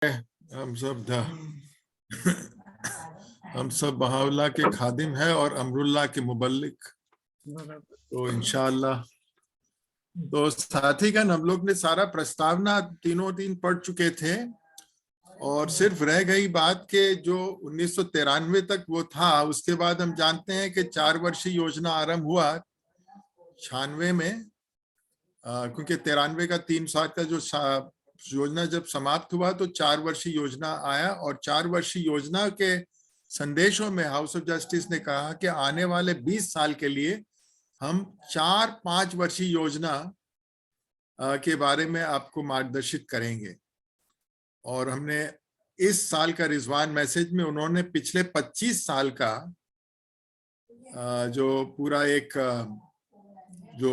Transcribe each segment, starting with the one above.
हम सब हम सब बहाउल्लाह के खादिम है और अमरुल्लाह के मुबल्लिग। तो इंशाअल्लाह तो साथीगण, हम लोग ने सारा प्रस्तावना तीनों दिन पढ़ चुके थे और सिर्फ रह गई बात के जो 1993 तक वो था। उसके बाद हम जानते हैं कि 4 वर्षीय योजना आरंभ हुआ 96 में, क्योंकि 93 का 3 साल का जो योजना जब समाप्त हुआ तो 4 वर्षीय योजना आया। और 4 वर्षीय योजना के संदेशों में हाउस ऑफ जस्टिस ने कहा कि आने वाले 20 साल के लिए हम 4-5 वर्षीय योजना के बारे में आपको मार्गदर्शित करेंगे। और हमने इस साल का रिजवान मैसेज में उन्होंने पिछले 25 साल का जो पूरा एक जो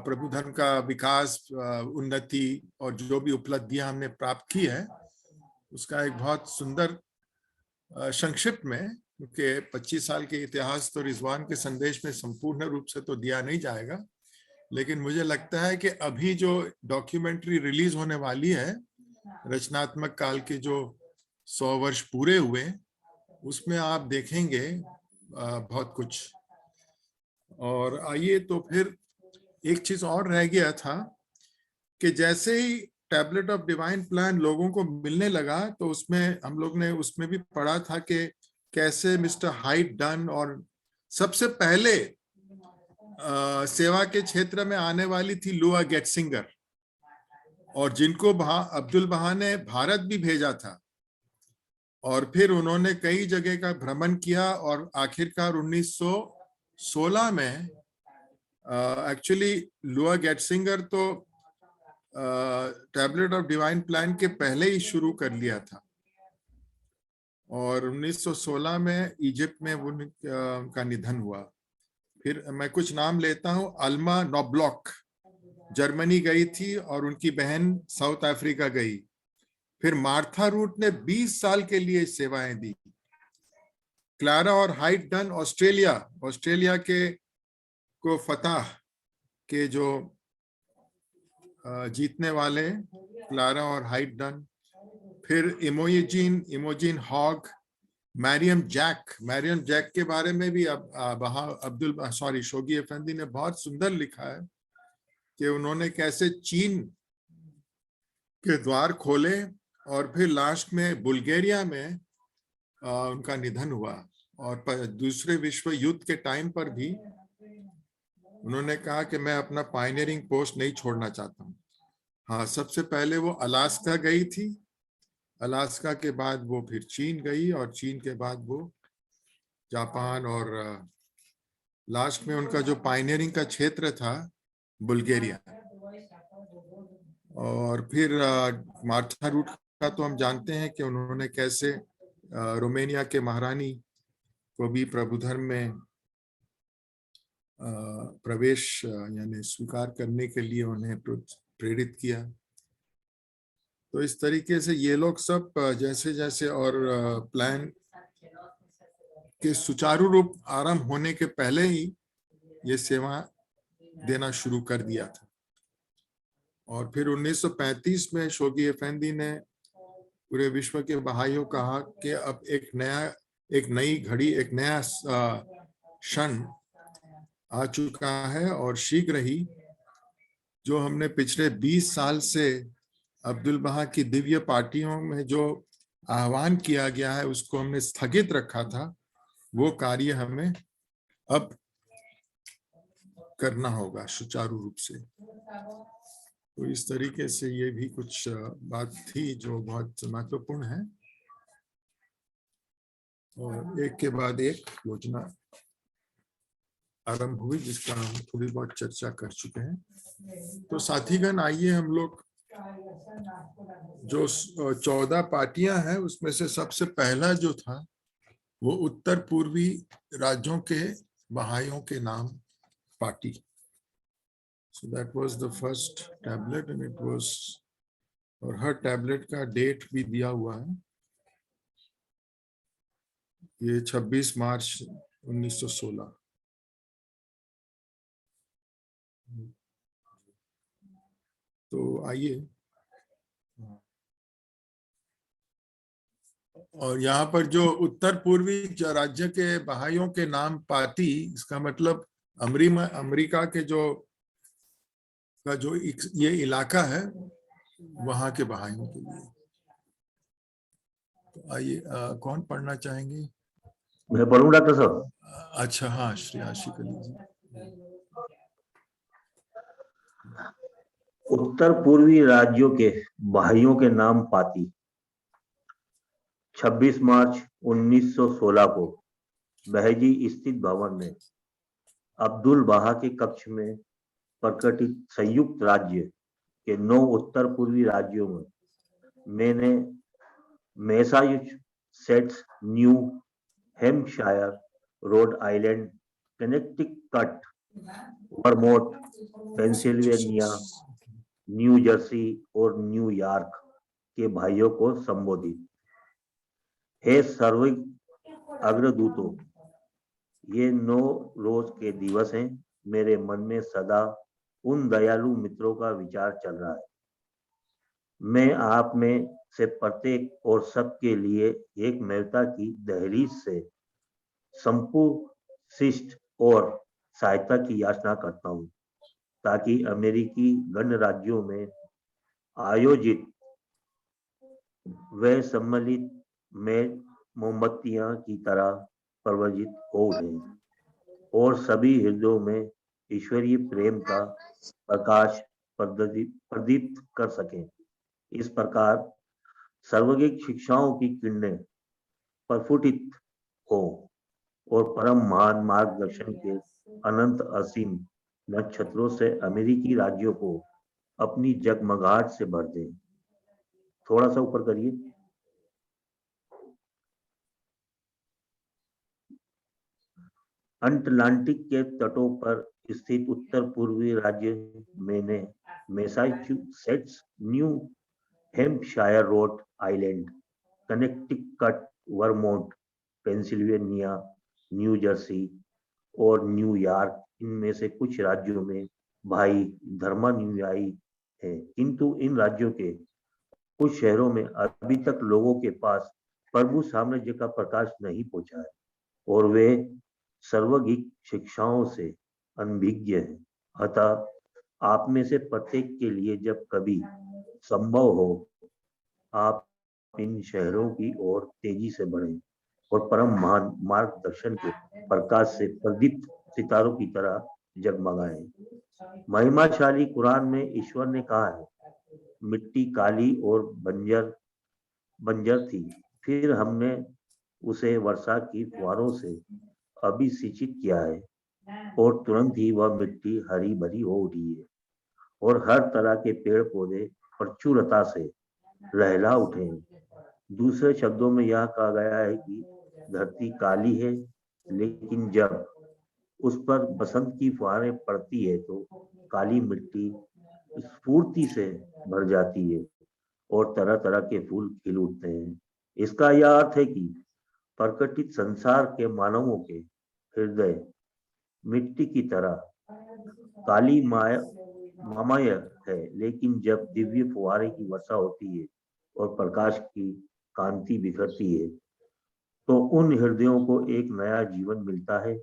प्रबुधन का विकास, उन्नति और जो भी उपलब्धियां हमने प्राप्त की है उसका एक बहुत सुंदर संक्षिप्त में, क्योंकि 25 साल के इतिहास तो रिजवान के संदेश में संपूर्ण रूप से तो दिया नहीं जाएगा, लेकिन मुझे लगता है कि अभी जो डॉक्यूमेंट्री रिलीज होने वाली है रचनात्मक काल के जो 100 वर्ष पूरे हुए, उसमें आप देखेंगे बहुत कुछ। और आइए, तो फिर एक चीज और रह गया था कि जैसे ही टैबलेट ऑफ डिवाइन प्लान लोगों को मिलने लगा तो उसमें हम लोग ने उसमें भी पढ़ा था कि कैसे मिस्टर हाइट डन और सबसे पहले सेवा के क्षेत्र में आने वाली थी लुआ गेट्सिंगर, और जिनको अब्दुल बहा ने भारत भी भेजा था। और फिर उन्होंने कई जगह का भ्रमण किया और आखिरकार 1916 में एक्चुअली लुआ गेट्सिंगर तो टैबलेट ऑफ डिवाइन प्लान के पहले ही शुरू कर लिया था। और 1916 में इजिप्ट में उनका निधन हुआ। फिर मैं कुछ नाम लेता हूं। अल्मा नोब्लॉक जर्मनी गई थी और उनकी बहन साउथ अफ्रीका गई। फिर मार्था रूट ने 20 साल के लिए सेवाएं दी। क्लारा और हाइट डन ऑस्ट्रेलिया के को फतह के जो जीतने वाले क्लारा और हाइट डन। फिर इमोजिन हॉग, मैरियम जैक के बारे में भी शोगी अफंदी ने बहुत सुंदर लिखा है कि उन्होंने कैसे चीन के द्वार खोले और फिर लास्ट में बुल्गारिया में उनका निधन हुआ। और दूसरे विश्व युद्ध के टाइम पर भी उन्होंने कहा कि मैं अपना पायनियरिंग पोस्ट नहीं छोड़ना चाहता हूँ। हाँ, सबसे पहले वो अलास्का गई थी, अलास्का के बाद वो फिर चीन गई और चीन के बाद वो जापान, और लास्ट में उनका जो पायनियरिंग का क्षेत्र था बुल्गारिया। और फिर मार्था रूट का तो हम जानते हैं कि उन्होंने कैसे रोमेनिया के महारानी को भी प्रभु धर्म में प्रवेश यानी स्वीकार करने के लिए उन्हें प्रेरित किया। तो इस तरीके से ये लोग सब जैसे जैसे और प्लान के सुचारू रूप आरंभ होने के पहले ही ये सेवा देना शुरू कर दिया था। और फिर 1935 में शोगी अफेंदी ने पूरे विश्व के बहाइयों कहा कि अब एक नई घड़ी, एक नया क्षण आ चुका है और शीघ्र ही जो हमने पिछले 20 साल से अब्दुल बहा की दिव्य पार्टियों में जो आह्वान किया गया है उसको हमने स्थगित रखा था, वो कार्य हमें अब करना होगा सुचारू रूप से। तो इस तरीके से ये भी कुछ बात थी जो बहुत महत्वपूर्ण है और एक के बाद एक योजना आरंभ हुई जिसका हम थोड़ी बहुत चर्चा कर चुके हैं। तो साथीगण, आइए हम लोग जो 14 पार्टियां हैं उसमें से सबसे पहला जो था वो उत्तर पूर्वी राज्यों के बहाइयों के नाम party. So that was the first tablet and it was, और हर टैबलेट का डेट भी दिया हुआ है। ये 26 मार्च 1916। तो आइए, और यहाँ पर जो उत्तर पूर्वी राज्य के बहाइयों के नाम पाती, इसका मतलब अमेरिका के जो ये इलाका है वहां के बहाइयों के लिए। तो आइए, कौन पढ़ना चाहेंगे? मैं पढ़ूं डॉक्टर साहब? अच्छा, हाँ, श्री आशिक अली जी। उत्तर पूर्वी राज्यों के भाइयों के नाम पाती। 26 मार्च 1916 को बहजी स्थित भवन में अब्दुल बहा के कक्ष में प्रकटित संयुक्त राज्य के 9 उत्तर पूर्वी राज्यों में मैंने Massachusetts, new Hampshire, Rhode Island, Connecticut, Vermont, Pennsylvania, new Jersey और न्यूयॉर्क के भाइयों को संबोधित। हे सर्विक अग्रदूतों, ये 9 रोज के दिवस हैं। मेरे मन में सदा उन दयालु मित्रों का विचार चल रहा है। मैं आप में से प्रत्येक और सबके लिए एक मेहता की दहलीज से संपुष्टि और सहायता की याचना करता हूं, ताकि अमेरिकी गणराज्यों में आयोजित वे सम्मिलित में मोमबत्तियां की तरह प्रज्वलित हो उठे और सभी हृदयों में ईश्वरीय प्रेम का प्रकाश प्रदीप्त कर सकें। इस प्रकार सर्वगिक शिक्षाओं की किरणें प्रफुटित हो और परम महान मार्गदर्शन के अनंत असीम नक्षत्रों से अमेरिकी राज्यों को अपनी जगमगाहट से भर दें। थोड़ा सा ऊपर करिए। अटलांटिक के तटों पर स्थित उत्तर पूर्वी राज्य मैंने Massachusetts, new Hampshire, Rhode Island, Connecticut, Vermont, Pennsylvania, new Jersey और न्यूयॉर्क, इनमें से कुछ राज्यों में भाई धर्मानुयायी हैं, किंतु इन राज्यों के कुछ शहरों में अभी तक लोगों के पास प्रभु साम्राज्य का प्रकाश नहीं पहुंचा है और वे सर्वगिक शिक्षाओं से अनभिज्ञ हैं। अतः आप में से प्रत्येक के लिए जब कभी संभव हो, आप इन शहरों की ओर तेजी से बढ़ें और परम महान मार्गदर्शन के प्रकाश से प्रदीप्त सितारों की तरह जगमगाएं। महिमाशाली कुरान में ईश्वर ने कहा है, मिट्टी काली और बंजर थी, फिर हमने उसे वर्षा की फुहारों से अभिषेचित किया है और तुरंत ही वह मिट्टी हरी भरी हो उठी है और हर तरह के पेड़ पौधे प्रचुरता से लहला उठे हैं। दूसरे शब्दों में यह कहा गया है कि धरती काली है, लेकिन जब उस पर बसंत की फुहारें पड़ती है तो काली मिट्टी स्फूर्ति से भर जाती है और तरह तरह के फूल खिल उठते हैं। इसका यह अर्थ है कि प्रकटित संसार के मानवों के हृदय मिट्टी की तरह काली मामय है, लेकिन जब दिव्य फुहारे की वर्षा होती है और प्रकाश की कांति बिखरती है तो उन हृदयों को एक नया जीवन मिलता है।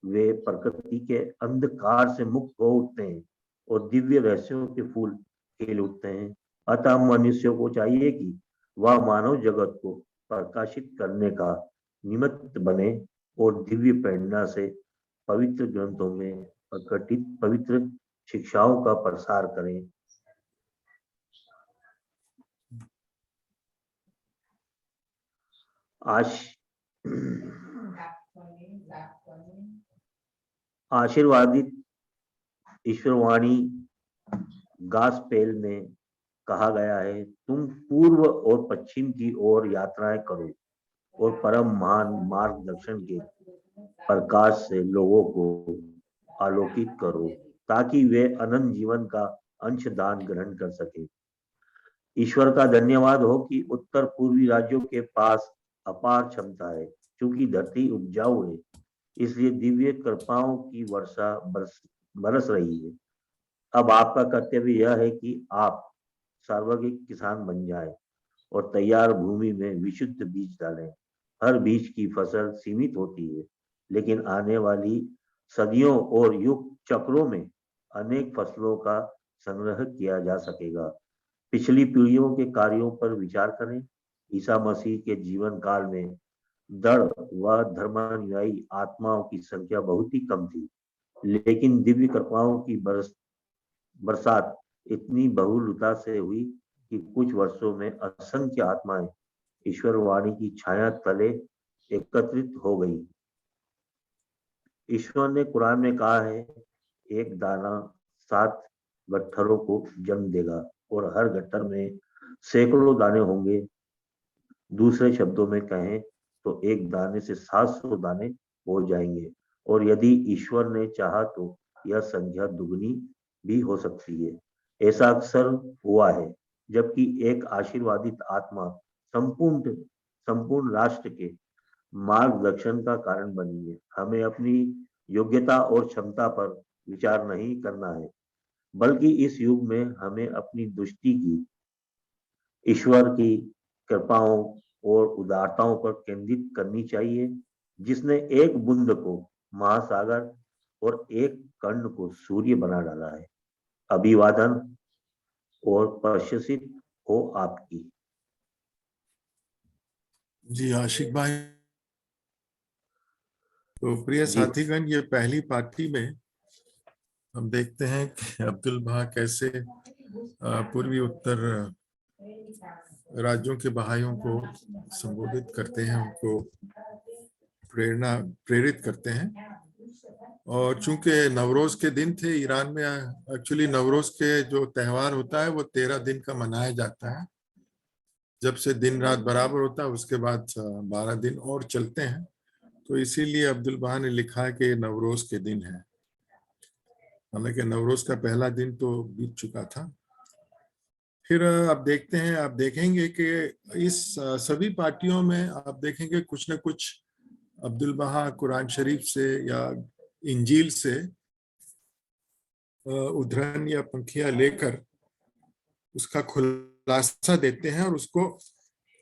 वे प्रकृति के अंधकार से मुक्त हो उठते हैं और दिव्य रहस्यों के फूल खिल उठते हैं। अतः मनुष्यों को चाहिए कि वह मानव जगत को प्रकाशित करने का निमित्त बने और दिव्य प्रेरणा से पवित्र ग्रंथों में प्रकटित पवित्र शिक्षाओं का प्रसार करें। आशीर्वादित ईश्वरवाणी गास्पेल में कहा गया है, तुम पूर्व और पश्चिम की ओर यात्राएं करो और परम महान मार्गदर्शन के प्रकाश से लोगों को आलोकित करो, ताकि वे अनंत जीवन का अंशदान ग्रहण कर सके। ईश्वर का धन्यवाद हो कि उत्तर पूर्वी राज्यों के पास अपार क्षमता है। क्योंकि धरती उपजाऊ है, इसलिए दिव्य कृपाओं की वर्षा बरस रही है। अब आपका कर्तव्य यह है कि आप सार्वगिक किसान बन जाएं और तैयार भूमि में विशुद्ध बीज डालें। हर बीज की फसल सीमित होती है, लेकिन आने वाली सदियों और युग चक्रों में अनेक फसलों का संग्रह किया जा सकेगा। पिछली पीढ़ियों के कार्यों पर विचार करें। ईसा मसीह के जीवन काल में दृढ़ व धर्मानुयायी आत्माओं की संख्या बहुत ही कम थी, लेकिन दिव्य कृपाओं की बरसात इतनी बहुलता से हुई कि कुछ वर्षों में असंख्य आत्माएं ईश्वर वाणी की छाया तले एकत्रित हो गई। ईश्वर ने कुरान में कहा है, एक दाना 7 गट्ठरों को जन्म देगा और हर गट्ठर में सैकड़ों दाने होंगे। दूसरे शब्दों में कहें तो एक दाने से 700 दाने हो जाएंगे, और यदि ईश्वर ने चाहा तो यह संख्या दुगनी भी हो सकती है। ऐसा अक्सर हुआ है, जबकि एक आशीर्वादित आत्मा संपूर्ण राष्ट्र के मार्गदर्शन का कारण बनी है। हमें अपनी योग्यता और क्षमता पर विचार नहीं करना है, बल्कि इस युग में हमें अपनी दृष्टि की ईश्वर की कृपाओं और उदारताओं पर केंद्रित करनी चाहिए, जिसने एक बूंद को महासागर और एक कण को सूर्य बना डाला है। अभिवादन और प्रशंसित हो आपकी। जी आशिक भाई, तो प्रिय जी साथीगण, ये पहली पार्टी में हम देखते हैं कि अब्दुल बहा कैसे पूर्वी उत्तर राज्यों के बहाइयों को संबोधित करते हैं, उनको प्रेरित करते हैं। और चूंकि नवरोज के दिन थे ईरान में, एक्चुअली नवरोज के जो त्योहार होता है वो 13 दिन का मनाया जाता है। जब से दिन रात बराबर होता है उसके बाद 12 दिन और चलते हैं। तो इसीलिए अब्दुल बहा ने लिखा है कि नवरोज के दिन है, हालांकि नवरोज का पहला दिन तो बीत चुका था। फिर आप देखते हैं, आप देखेंगे कि इस सभी पार्टियों में आप देखेंगे कुछ न कुछ अब्दुल बहा कुरान शरीफ से या इंजील से उद्धरण या पंक्तियां लेकर उसका खुलासा देते हैं और उसको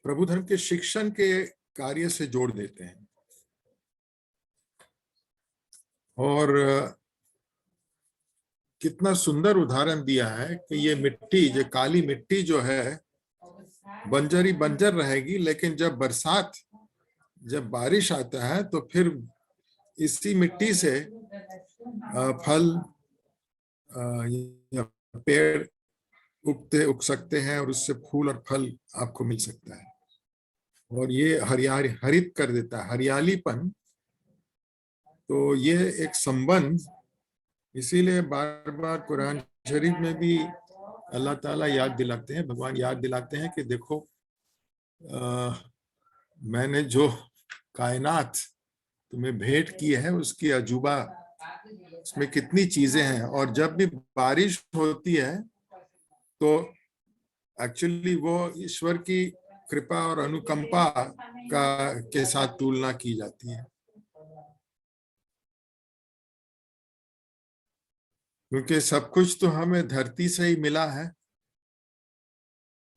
प्रभु धर्म के शिक्षण के कार्य से जोड़ देते हैं। और कितना सुंदर उदाहरण दिया है कि ये मिट्टी, जो काली मिट्टी जो है बंजर बंजर रहेगी, लेकिन जब बारिश आता है तो फिर इसी मिट्टी से फल या पेड़ उग सकते हैं और उससे फूल और फल आपको मिल सकता है। और ये हरित कर देता है, हरियालीपन। तो ये एक संबंध, इसीलिए बार बार कुरान शरीफ में भी अल्लाह ताला याद दिलाते हैं, भगवान याद दिलाते हैं कि देखो मैंने जो कायनात तुम्हें भेंट की है उसकी अजूबा, उसमें कितनी चीजें हैं। और जब भी बारिश होती है तो एक्चुअली वो ईश्वर की कृपा और अनुकंपा के साथ तुलना की जाती है, क्योंकि सब कुछ तो हमें धरती से ही मिला है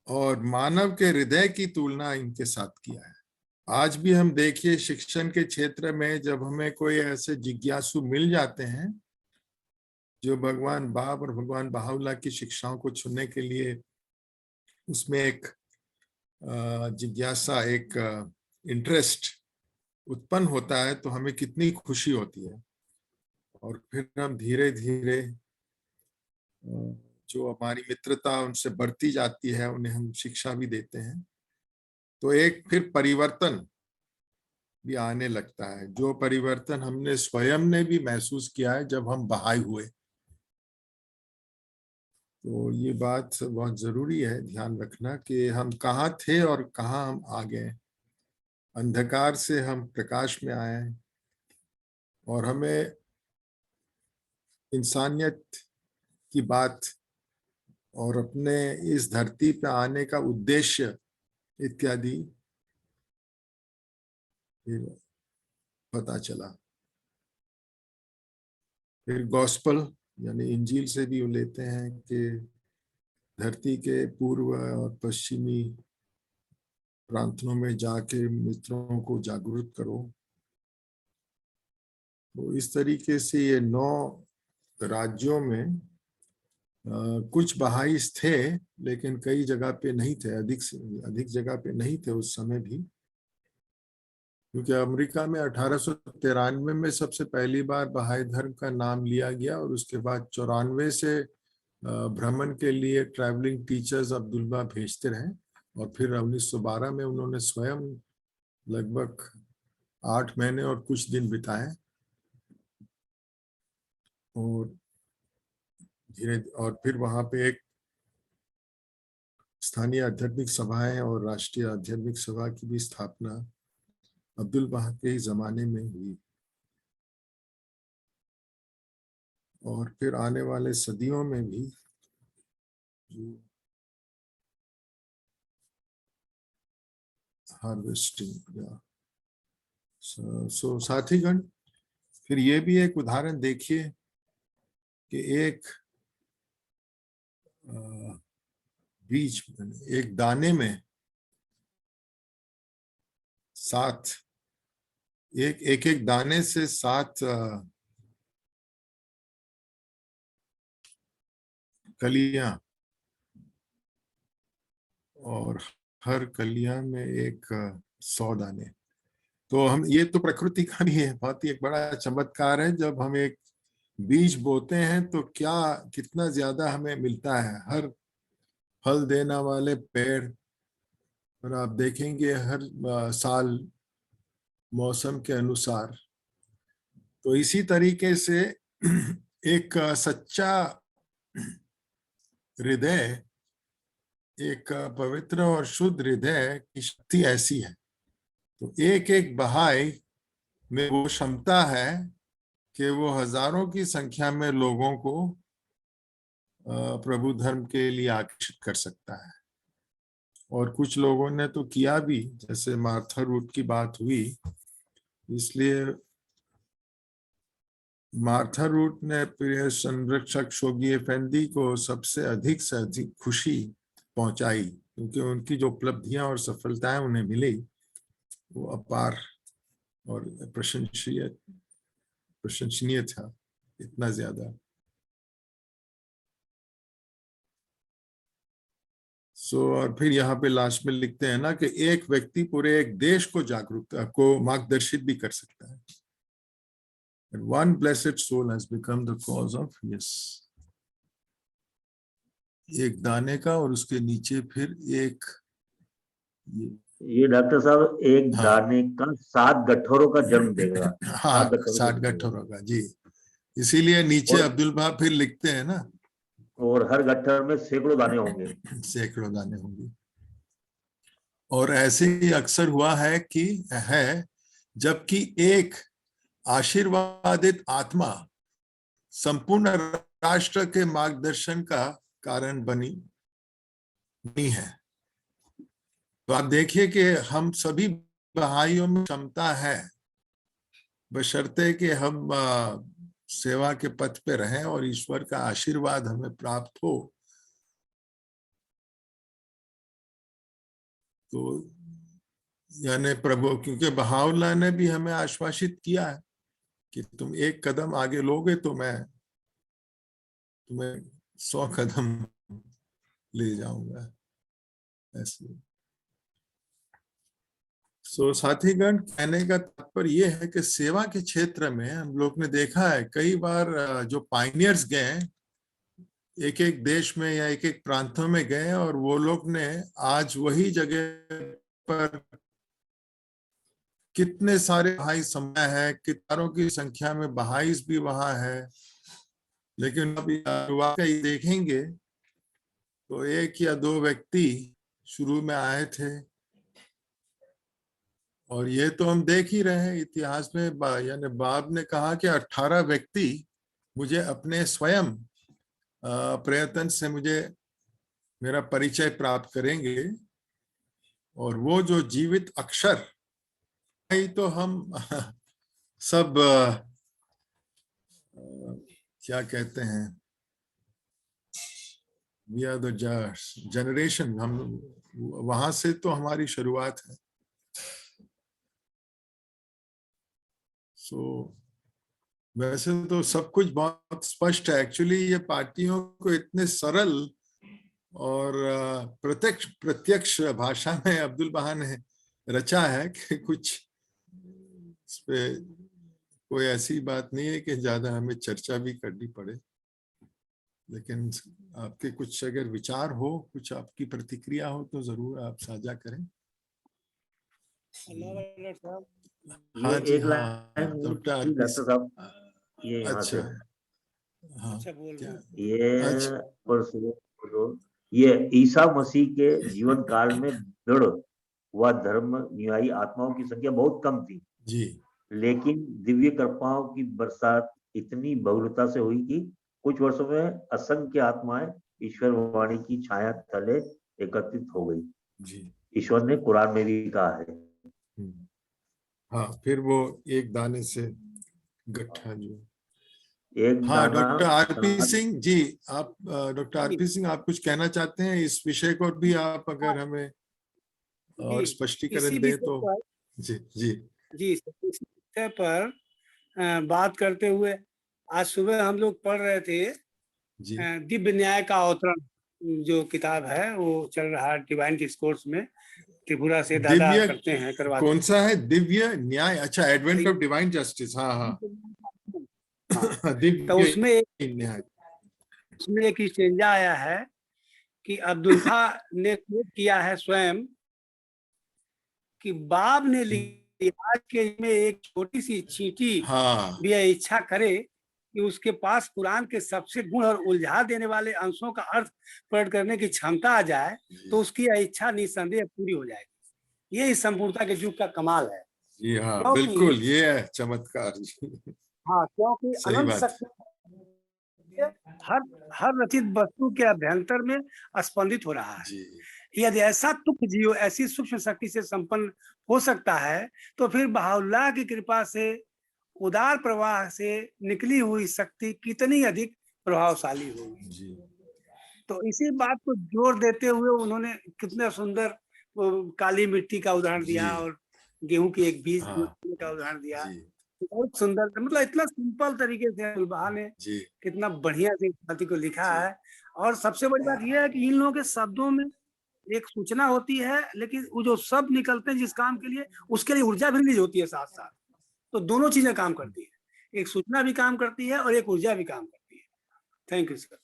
और मानव के हृदय की तुलना इनके साथ किया है। आज भी हम देखिए शिक्षण के क्षेत्र में जब हमें कोई ऐसे जिज्ञासु मिल जाते हैं जो भगवान बाप और भगवान बाहुल्लाह की शिक्षाओं को सुनने के लिए उसमें एक जिज्ञासा, एक इंटरेस्ट उत्पन्न होता है, तो हमें कितनी खुशी होती है। और फिर हम धीरे धीरे जो हमारी मित्रता उनसे बढ़ती जाती है, उन्हें हम शिक्षा भी देते हैं, तो एक फिर परिवर्तन भी आने लगता है, जो परिवर्तन हमने स्वयं ने भी महसूस किया है जब हम बहाई हुए। तो ये बात बहुत जरूरी है ध्यान रखना कि हम कहाँ थे और कहाँ हम आ गए। अंधकार से हम प्रकाश में आए हैं और हमें इंसानियत की बात और अपने इस धरती पे आने का उद्देश्य इत्यादि फिर पता चला। फिर गॉस्पल यानी इंजील से भी लेते हैं कि धरती के पूर्व और पश्चिमी प्रांतों में जाके मित्रों को जागरूक करो। तो इस तरीके से ये 9 राज्यों में कुछ बहाइस थे, लेकिन कई जगह पे नहीं थे, अधिक से अधिक जगह पे नहीं थे उस समय भी, क्योंकि अमेरिका में 1893 में सबसे पहली बार बहाई धर्म का नाम लिया गया और उसके बाद 94 से भ्रमण के लिए ट्रैवलिंग टीचर्स अब्दुल्ला भेजते रहे और फिर 1912 में उन्होंने स्वयं लगभग 8 महीने और कुछ दिन बिताए और धीरे और फिर वहां पे एक स्थानीय आध्यात्मिक सभाएं और राष्ट्रीय आध्यात्मिक सभा की भी स्थापना अब्दुल बहा के ही जमाने में हुई। और फिर आने वाले सदियों में भी हार्वेस्टिंग या सो साथीगण, फिर ये भी एक उदाहरण देखिए कि एक बीज, एक दाने में 7 एक दाने से 7 कलियां और हर कलियां में 100 दाने। तो हम ये तो प्रकृति का भी है, बहुत ही एक बड़ा चमत्कार है। जब हम एक बीज बोते हैं तो क्या कितना ज्यादा हमें मिलता है। हर फल देने वाले पेड़, और आप देखेंगे हर साल मौसम के अनुसार। तो इसी तरीके से एक सच्चा हृदय, एक पवित्र और शुद्ध हृदय की शक्ति ऐसी है। तो एक एक बहाई में वो क्षमता है कि वो हजारों की संख्या में लोगों को प्रभु धर्म के लिए आकर्षित कर सकता है। और कुछ लोगों ने तो किया भी, जैसे मार्था रूट की बात हुई। इसलिए मार्था रूट ने प्रिय संरक्षक शोगी एफेंदी को सबसे अधिक से अधिक खुशी पहुंचाई, क्योंकि उनकी जो उपलब्धियां और सफलताएं उन्हें मिली वो अपार और प्रशंसनीय था, इतना ज्यादा। और फिर यहाँ पे लास्ट में लिखते हैं ना कि एक व्यक्ति पूरे एक देश को जागरूकता को मार्गदर्शित भी कर सकता है। And one blessed soul has become the cause of एक दाने का, और उसके नीचे फिर एक ये डॉक्टर साहब एक हाँ, दाने का 7 गट्ठरों का जन्म देगा। हाँ 60 गट्ठरों का जी। इसीलिए नीचे और अब्दुल बहा फिर लिखते हैं ना, और हर गट्ठर में सैकड़ों दाने होंगे। सैकड़ों दाने होंगे। और ऐसे ही अक्सर हुआ है कि जबकि एक आशीर्वादित आत्मा संपूर्ण राष्ट्र के मार्गदर्शन का कारण बनी है। तो आप देखिए कि हम सभी बहाइयों में क्षमता है, बशर्ते कि हम सेवा के पथ पे रहें और ईश्वर का आशीर्वाद हमें प्राप्त हो। तो यानी प्रभु, क्योंकि बहाउल्लाह ने भी हमें आश्वासित किया है कि तुम एक कदम आगे लोगे तो मैं तुम्हें 100 कदम ले जाऊंगा, ऐसे। साथीगण, कहने का तात्पर्य यह है कि सेवा के क्षेत्र में हम लोग ने देखा है कई बार जो पायनियर्स गए एक एक देश में या एक एक प्रांतों में गए, और वो लोग ने आज वही जगह पर कितने सारे बहाई समय है, कितारों की संख्या में बहाइस भी वहां है। लेकिन अभी वाकई देखेंगे तो 1 या 2 व्यक्ति शुरू में आए थे, और ये तो हम देख ही रहे हैं इतिहास में। यानी बाब ने कहा कि 18 व्यक्ति मुझे अपने स्वयं प्रयत्न से मुझे मेरा परिचय प्राप्त करेंगे, और वो जो जीवित अक्षर ही तो हम सब क्या कहते हैं, वी आर द जनरेशन, हम वहां से तो हमारी शुरुआत है। सो वैसे तो सब कुछ बहुत स्पष्ट है। एक्चुअली ये पार्टियों को इतने सरल और प्रत्यक्ष भाषा में अब्दुल बहा ने रचा है कि कुछ इस पे कोई ऐसी बात नहीं है कि ज्यादा हमें चर्चा भी करनी पड़े। लेकिन आपके कुछ अगर विचार हो, कुछ आपकी प्रतिक्रिया हो तो जरूर आप साझा करें। हाँ जी, एक हाँ लाइन डॉक्टर डॉक्टर आरपीसी। साहब, ये यहाँ अच्छा, से हाँ बोल क्या, ये अच्छा परसों ये ईसा मसीह के जीवन काल में दृढ़ व धर्म न्यायी आत्माओं की संख्या बहुत कम थी, जी, लेकिन दिव्य कृपाओं की बरसात इतनी बहुलता से हुई कि कुछ वर्षों में असंख्य आत्माएं ईश्वर वाणी की छाया तले एकत्रित हो गई। जी, ईश्वर ने कुरान में भी कहा है। हाँ फिर वो एक दाने से गट्ठा जो। एक हाँ दाना डॉक्टर आरपी समाज सिंह जी, आप डॉक्टर आरपी सिंह आप कुछ कहना चाहते हैं इस विषय को भी आप अगर हमें और जी, स्पष्टीकरण इसी दें विषय तो। पर जी जी जी इस विषय पर बात करते हुए आज सुबह हम लोग पढ़ रहे थे जी, दिव्य न्याय का अवतरण जो किताब है वो चल रहा है डिवाइन डिस्कोर्स में, त्रिपुरा से दादा दिव्य करते हैं, करवाते कौन सा है? दिव्य न्याय, अच्छा एडवेंट ऑफ हैं। डिवाइन जस्टिस, हाँ हाँ हाँ, तो दिव्य न्याय। उसमें एक स्टेंजा आया है कि अब्दुल बहा ने कोट किया है स्वयं कि बाप ने लिया कि में एक छोटी सी चींटी हाँ भी यह इच्छा करे कि उसके पास कुरान के सबसे गुण और उलझा देने वाले अंशों का अर्थ प्रकट करने की क्षमता आ जाए तो उसकी यह इच्छा निस्संदेह पूरी हो जाएगी। ये इस संपूर्णता के युग का कमाल है। जी हाँ क्योंकि बिल्कुल, ये है चमत्कार जी। हाँ, क्योंकि सही अनंत बात। शक्ति हर हर रचित वस्तु के अभ्यंतर में स्पंदित हो रहा है। जी यदि ऐसा तुच्छ जीव ऐसी सूक्ष्म शक्ति से संपन्न हो सकता है तो फिर बहाउल्लाह की कृपा से उदार प्रवाह से निकली हुई शक्ति कितनी अधिक प्रभावशाली होगी। जी तो इसी बात को जोर देते हुए उन्होंने कितना सुंदर काली मिट्टी का उदाहरण दिया जी और गेहूं की एक बीज हाँ का उदाहरण दिया। जी बहुत सुंदर, मतलब इतना सिंपल तरीके से अब्दुल बहा ने जी कितना बढ़िया से इस बात को लिखा जी है। और सबसे बड़ी बात यह है कि इन लोगों के शब्दों में एक सूचना होती है, लेकिन वो जो शब्द निकलते हैं जिस काम के लिए, उसके लिए ऊर्जा भी रिलीज होती है साथ साथ। तो दोनों चीजें काम करती है, एक सूचना भी काम करती है और एक ऊर्जा भी काम करती है। Thank you sir.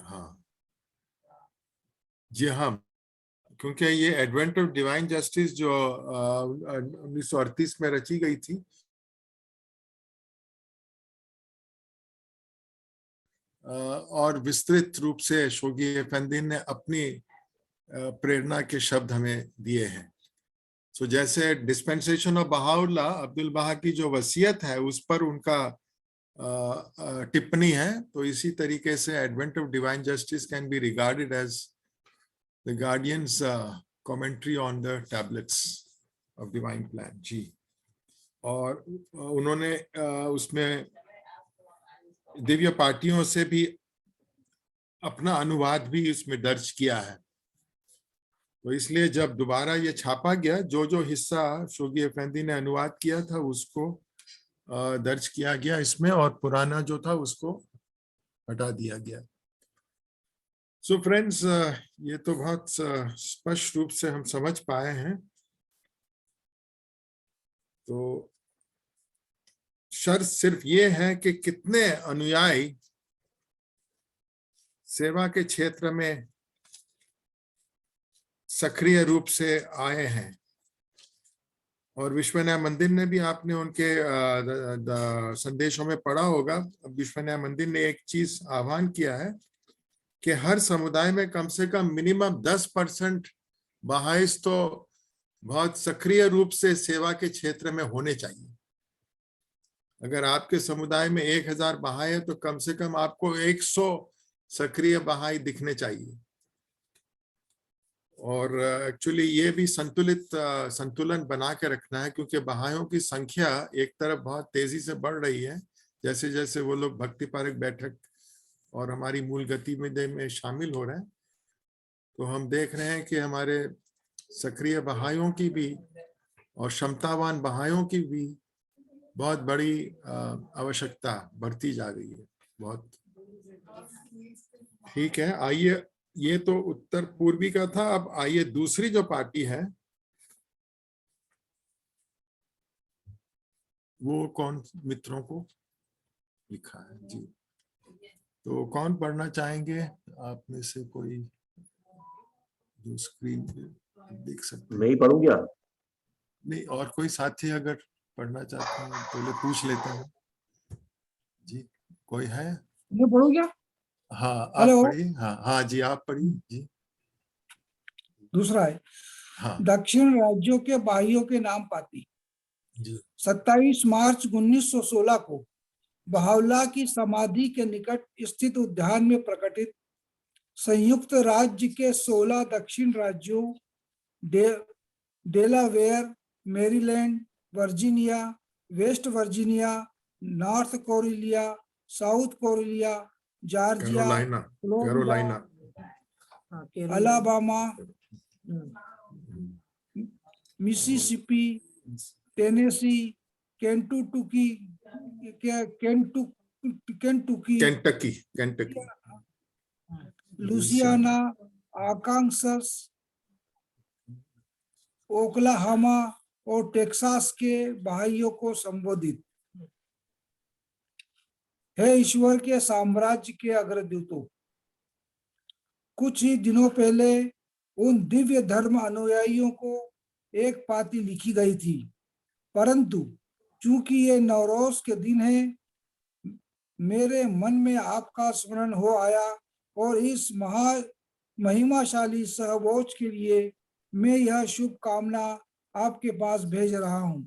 हाँ जी हाँ, क्योंकि ये एडवेंट ऑफ डिवाइन जस्टिस जो 1938 में रची गई थी, और विस्तृत रूप से शोगी एफेंदी ने अपनी प्रेरणा के शब्द हमें दिए हैं। सो जैसे डिस्पेंसेशन ऑफ बहाउल्लाह, अब्दुल बहा की जो वसीयत है उस पर उनका टिप्पणी है, तो इसी तरीके से advent of divine justice can be regarded as the guardians commentary on the tablets of divine plan ji. और उन्होंने उसमें दिव्य पार्टियों से भी अपना अनुवाद भी इसमें दर्ज किया है। तो इसलिए जब दोबारा ये छापा गया, जो जो हिस्सा शोगी एफेंदी ने अनुवाद किया था उसको दर्ज किया गया इसमें, और पुराना जो था उसको हटा दिया गया। सो फ्रेंड्स, ये तो बहुत स्पष्ट रूप से हम समझ पाए हैं। तो शर्त सिर्फ ये है कि कितने अनुयायी सेवा के क्षेत्र में सक्रिय रूप से आए हैं। और विश्व न्याय मंदिर ने भी, आपने उनके संदेशों में पढ़ा होगा, विश्व न्याय मंदिर ने एक चीज आह्वान किया है कि हर समुदाय में कम से कम मिनिमम 10% बहाइस तो बहुत सक्रिय रूप से सेवा के क्षेत्र में होने चाहिए। अगर आपके समुदाय में 1000 बहाई है तो कम से कम आपको 100 सक्रिय बहाई दिखने चाहिए। और एक्चुअली ये भी संतुलन बना के रखना है, क्योंकि बहाइयों की संख्या एक तरफ बहुत तेजी से बढ़ रही है, जैसे जैसे वो लोग भक्ति पारक बैठक और हमारी मूल गतिविधि में शामिल हो रहे हैं, तो हम देख रहे हैं कि हमारे सक्रिय बहाइयों की भी और क्षमतावान बहाइयों की भी बहुत बड़ी आवश्यकता बढ़ती जा रही है। बहुत ठीक है। आइए, ये तो उत्तर पूर्वी का था। अब आइए दूसरी जो पार्टी है वो कौन मित्रों को लिखा है जी, तो कौन पढ़ना चाहेंगे आप में से कोई जो स्क्रीन पे देख सकते मैं हैं? ही पढ़ूं क्या? नहीं, और कोई साथी अगर पढ़ना चाहते हैं तो ले पूछ लेते हैं जी। कोई है? मैं पढ़ूं क्या? हाँ आप हेलो। पढ़िए। हाँ हाँ जी, आप पढ़िए जी। दूसरा है हाँ दक्षिण राज्यों के बाहियों के नाम पाती। जी 27 मार्च 1916 को बहावला की समाधि के निकट स्थित उद्यान में प्रकटित संयुक्त राज्य के 16 दक्षिण राज्यों Delaware, Maryland, Virginia, West Virginia, North Carolina, South Carolina, Georgia, Carolina, Florida, Carolina. Alabama, Mississippi, Tennessee, Kentucky, Kentucky, Kentucky, Kentucky, Louisiana, Arkansas, Oklahoma और टेक्सास के भाइयों को संबोधित। हे ईश्वर के साम्राज्य के अग्रदूतों, कुछ ही दिनों पहले उन दिव्य धर्म अनुयायियों को एक पाती लिखी गई थी, परंतु चूंकि ये नवरोज के दिन है, मेरे मन में आपका स्मरण हो आया और इस महिमाशाली सहभोज के लिए मैं यह शुभकामना आपके पास भेज रहा हूं।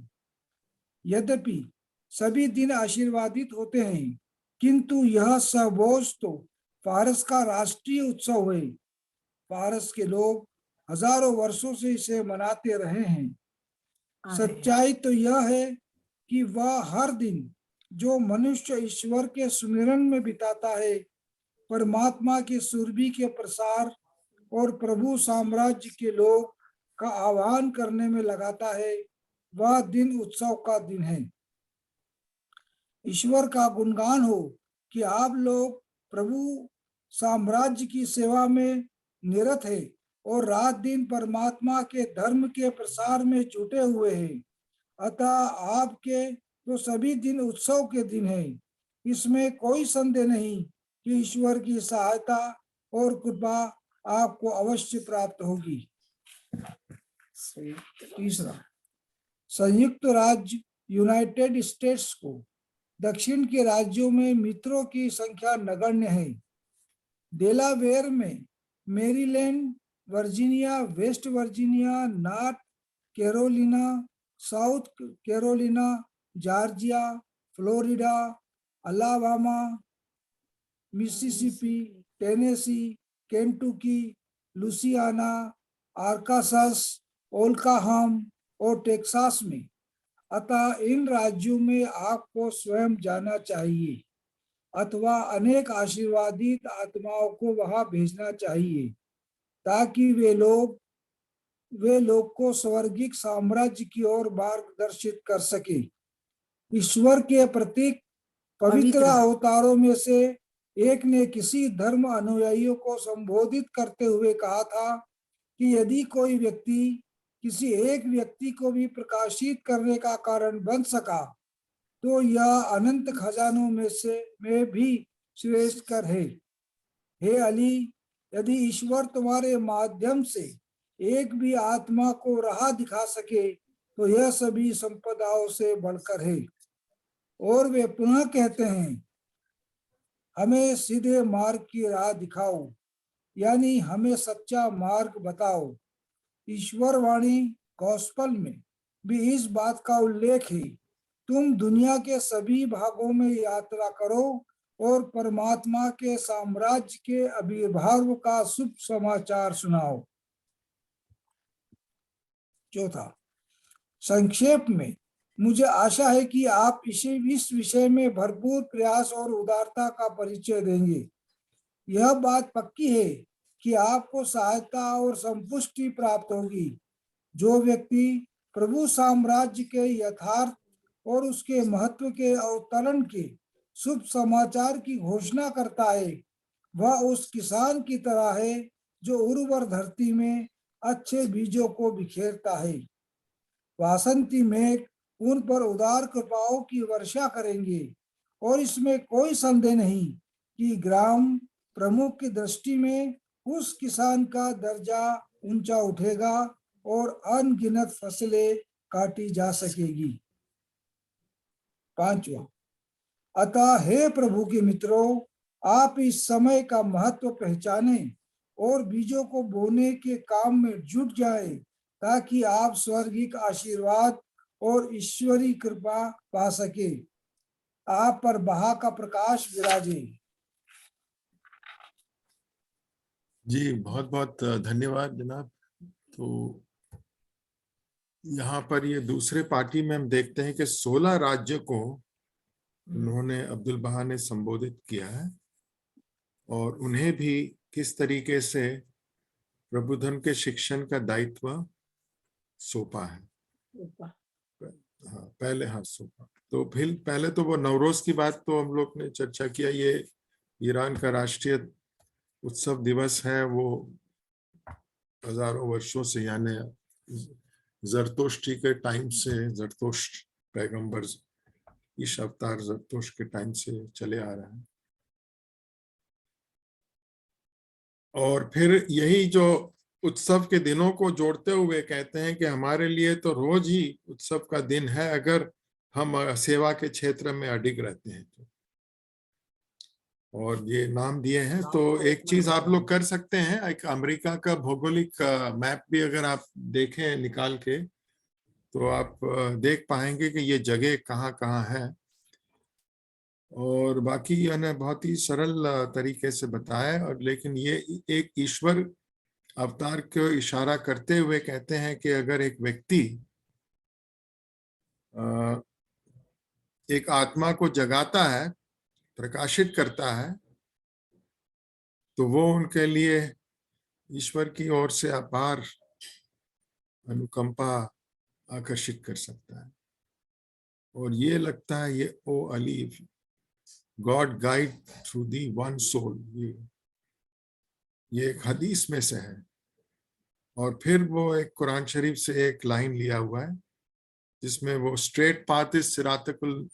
यद्यपि सभी दिन आशीर्वादित होते हैं, किंतु यह सहभोज तो फारस का राष्ट्रीय उत्सव है। फारस के लोग हजारों वर्षों से इसे मनाते रहे हैं। सच्चाई तो यह है कि वह हर दिन जो मनुष्य ईश्वर के सुमिरन में बिताता है, परमात्मा के सुरभि के प्रसार और प्रभु साम्राज्य के लोग का आह्वान करने में लगाता है, वह दिन उत्सव का दिन है। ईश्वर का गुणगान हो कि आप लोग प्रभु साम्राज्य की सेवा में निरत है और रात दिन परमात्मा के धर्म के प्रसार में जुटे हुए हैं। अतः आपके तो सभी दिन उत्सव के दिन हैं। इसमें कोई संदेह नहीं कि ईश्वर की सहायता और कृपा आपको अवश्य प्राप्त होगी। तीसरा, संयुक्त राज्य यूनाइटेड स्टेट्स को दक्षिण के राज्यों में मित्रों की संख्या नगण्य है। डेलावेयर में Maryland, Virginia, West Virginia, North Carolina, South Carolina, Georgia, Florida, Alabama, Mississippi, Tennessee, Kentucky, Louisiana, Arkansas, Oklahoma और टेक्सास में। अतः इन राज्यों में आपको स्वयं जाना चाहिए अथवा अनेक आशीर्वादित आत्माओं को वहां भेजना चाहिए, ताकि वे लोग को स्वर्गिक साम्राज्य की ओर मार्गदर्शित कर सके। ईश्वर के प्रतीक पवित्र अवतारों में से एक ने किसी धर्म अनुयायियों को संबोधित करते हुए कहा था कि यदि कोई व्यक्ति किसी एक व्यक्ति को भी प्रकाशित करने का कारण बन सका, तो यह अनंत खजानों में भी श्रेष्ठ कर है। हे अली, यदि ईश्वर तुम्हारे माध्यम से एक भी आत्मा को राह दिखा सके, तो यह सभी संपदाओं से बढ़कर है। और वे पुनः कहते हैं, हमें सीधे मार्ग की राह दिखाओ, यानी हमें सच्चा मार्ग बताओ। ईश्वर वाणी गॉस्पल में भी इस बात का उल्लेख है, तुम दुनिया के सभी भागों में यात्रा करो और परमात्मा के साम्राज्य के आविर्भाव का शुभ समाचार सुनाओ। चौथा, संक्षेप में मुझे आशा है कि आप इस विषय में भरपूर प्रयास और उदारता का परिचय देंगे। यह बात पक्की है कि आपको सहायता और संपुष्टि प्राप्त होगी। जो व्यक्ति प्रभु साम्राज्य के यथार्थ और उसके महत्व के अवतरण के शुभ समाचार की घोषणा करता है, वह उस किसान की तरह है जो उर्वर धरती में अच्छे बीजों को बिखेरता है। वासंती मेघ उन पर उदार कृपाओं की वर्षा करेंगे और इसमें कोई संदेह नहीं कि ग्राम प्रमुख की दृष्टि में उस किसान का दर्जा ऊंचा उठेगा और अनगिनत फसलें काटी जा सकेगी। 5वां, अतः हे प्रभु के मित्रों, आप इस समय का महत्व पहचाने और बीजों को बोने के काम में जुट जाएं, ताकि आप स्वर्गिक आशीर्वाद और ईश्वरी कृपा पा सके। आप पर बहा का प्रकाश विराजे। जी बहुत बहुत धन्यवाद जनाब। तो यहाँ पर ये दूसरे पार्टी में हम देखते हैं कि 16 राज्य को उन्होंने अब्दुल बहा ने संबोधित किया है और उन्हें भी किस तरीके से प्रबुधन के शिक्षण का दायित्व सौंपा है। हाँ सौंपा। तो फिर पहले तो वो नवरोज की बात तो हम लोग ने चर्चा किया। ये ईरान का राष्ट्रीय उत्सव दिवस है। वो हजारों वर्षों से यानी जरतोष्टी के टाइम से, जरतोष्ट पैगंबर इस अवतार जरतोष्ट के टाइम से चले आ रहा है। और फिर यही जो उत्सव के दिनों को जोड़ते हुए कहते हैं कि हमारे लिए तो रोज ही उत्सव का दिन है अगर हम सेवा के क्षेत्र में अडिग रहते हैं तो। और ये नाम दिए हैं। तो एक चीज आप लोग कर सकते हैं, एक अमेरिका का भौगोलिक मैप भी अगर आप देखें निकाल के तो आप देख पाएंगे कि ये जगह कहाँ कहाँ है। और बाकी यानी बहुत ही सरल तरीके से बताया। और लेकिन ये एक ईश्वर अवतार को इशारा करते हुए कहते हैं कि अगर एक व्यक्ति एक आत्मा को जगाता है, प्रकाशित करता है, तो वो उनके लिए ईश्वर की ओर से अपार अनुकंपा आकर्षित कर सकता है। और ये लगता है ये ओ अलीफ God guide through the one soul, ये एक हदीस में से है। और फिर वो एक कुरान शरीफ से एक लाइन लिया हुआ है जिसमें वो स्ट्रेट पाथ इज सिरातकुल